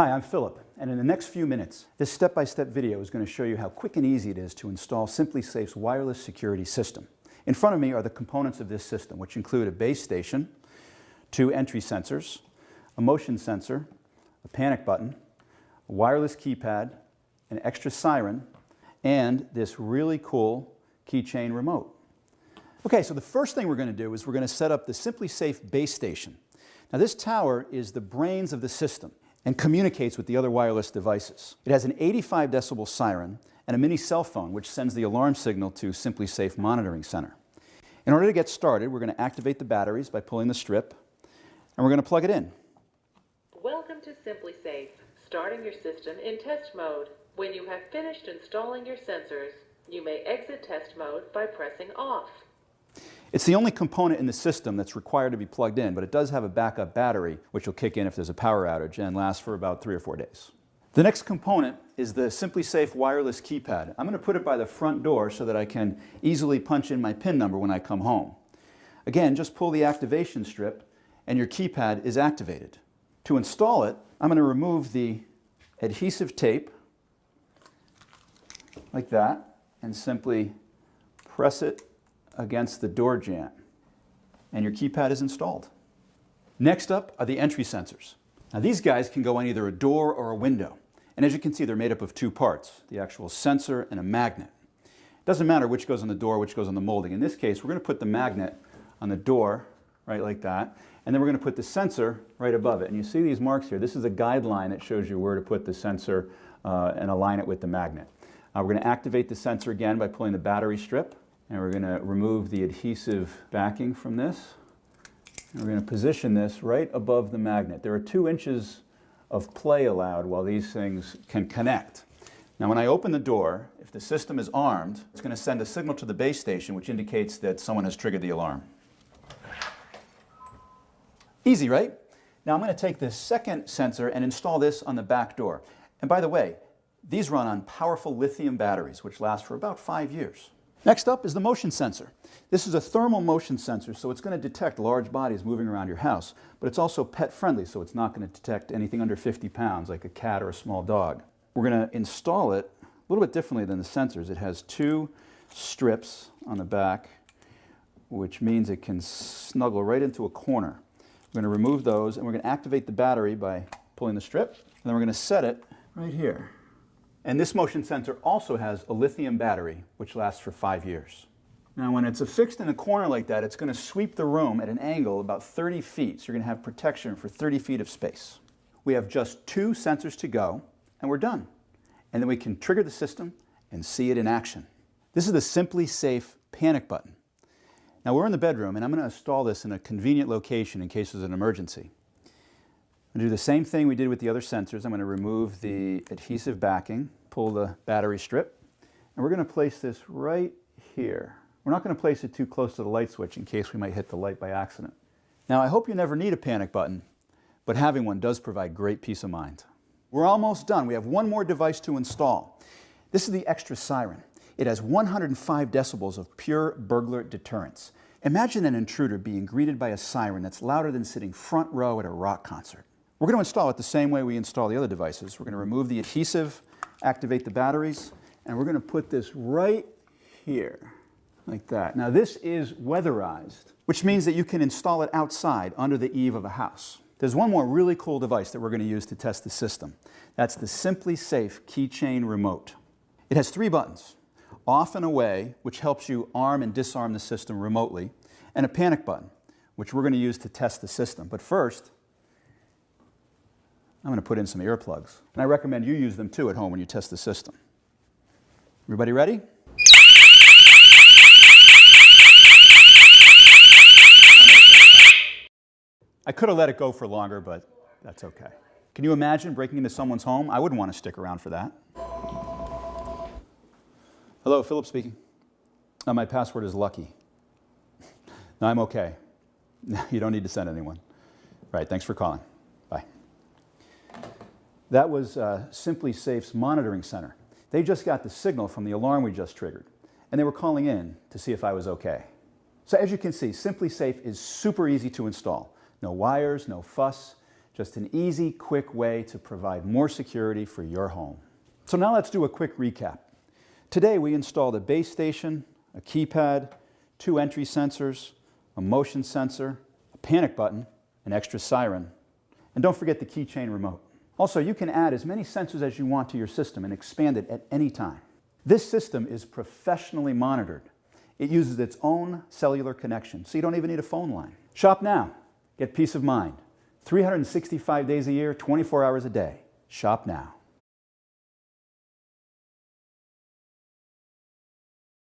Hi, I'm Philip, and in the next few minutes, this step-by-step video is going to show you how quick and easy it is to install SimpliSafe's wireless security system. In front of me are the components of this system, which include a base station, 2 entry sensors, a motion sensor, a panic button, a wireless keypad, an extra siren, and this really cool keychain remote. Okay, so the first thing we're going to do is we're going to set up the SimpliSafe base station. Now this tower is the brains of the system and communicates with the other wireless devices. It has an 85 decibel siren and a mini cell phone which sends the alarm signal to SimpliSafe Monitoring Center. In order to get started, we're going to activate the batteries by pulling the strip, and we're going to plug it in. Welcome to SimpliSafe, starting your system in test mode. When you have finished installing your sensors, you may exit test mode by pressing off. It's the only component in the system that's required to be plugged in, but it does have a backup battery, which will kick in if there's a power outage and last for about 3 or 4 days. The next component is the SimpliSafe wireless keypad. I'm going to put it by the front door so that I can easily punch in my PIN number when I come home. Again, just pull the activation strip and your keypad is activated. To install it, I'm going to remove the adhesive tape like that and simply press it against the door jamb, and your keypad is installed. Next up are the entry sensors. Now these guys can go on either a door or a window, and as you can see they're made up of 2 parts, the actual sensor and a magnet. It doesn't matter which goes on the door, which goes on the molding. In this case we're going to put the magnet on the door right like that, and then we're going to put the sensor right above it. And you see these marks here. This is a guideline that shows you where to put the sensor and align it with the magnet. We're going to activate the sensor again by pulling the battery strip. And we're going to remove the adhesive backing from this. And we're going to position this right above the magnet. There are 2 inches of play allowed while these things can connect. Now when I open the door, if the system is armed, it's going to send a signal to the base station which indicates that someone has triggered the alarm. Easy, right? Now I'm going to take this second sensor and install this on the back door. And by the way, these run on powerful lithium batteries which last for about 5 years. Next up is the motion sensor. This is a thermal motion sensor, so it's going to detect large bodies moving around your house, but it's also pet friendly, so it's not going to detect anything under 50 pounds like a cat or a small dog. We're going to install it a little bit differently than the sensors. It has 2 strips on the back, which means it can snuggle right into a corner. We're going to remove those, and we're going to activate the battery by pulling the strip, and then we're going to set it right here. And this motion sensor also has a lithium battery, which lasts for 5 years. Now when it's affixed in a corner like that, it's going to sweep the room at an angle about 30 feet, so you're going to have protection for 30 feet of space. We have just 2 sensors to go, and we're done. And then we can trigger the system and see it in action. This is the SimpliSafe panic button. Now we're in the bedroom, and I'm going to install this in a convenient location in case there's an emergency. I'm going to do the same thing we did with the other sensors. I'm going to remove the adhesive backing, pull the battery strip, and we're going to place this right here. We're not going to place it too close to the light switch in case we might hit the light by accident. Now I hope you never need a panic button, but having one does provide great peace of mind. We're almost done. We have one more device to install. This is the extra siren. It has 105 decibels of pure burglar deterrence. Imagine an intruder being greeted by a siren that's louder than sitting front row at a rock concert. We're going to install it the same way we install the other devices. We're going to remove the adhesive, activate the batteries, and we're going to put this right here, like that. Now this is weatherized, which means that you can install it outside under the eave of a house. There's one more really cool device that we're going to use to test the system. That's the SimpliSafe keychain remote. It has 3 buttons, off and away, which helps you arm and disarm the system remotely, and a panic button, which we're going to use to test the system. But first, I'm going to put in some earplugs, and I recommend you use them too at home when you test the system. Everybody ready? I could have let it go for longer, but that's okay. Can you imagine breaking into someone's home? I wouldn't want to stick around for that. Hello, Philip speaking. My password is Lucky. No, I'm okay. You don't need to send anyone. Right, thanks for calling. Bye. That was SimpliSafe's monitoring center. They just got the signal from the alarm we just triggered, and they were calling in to see if I was okay. So as you can see, SimpliSafe is super easy to install. No wires, no fuss, Just an easy, quick way to provide more security for your home. So now let's do a quick recap. Today we installed a base station, a keypad, 2 entry sensors, a motion sensor, a panic button, an extra siren, and don't forget the keychain remote. Also, you can add as many sensors as you want to your system and expand it at any time. This system is professionally monitored. It uses its own cellular connection, so you don't even need a phone line. Shop now. Get peace of mind. 365 days a year, 24 hours a day. Shop now.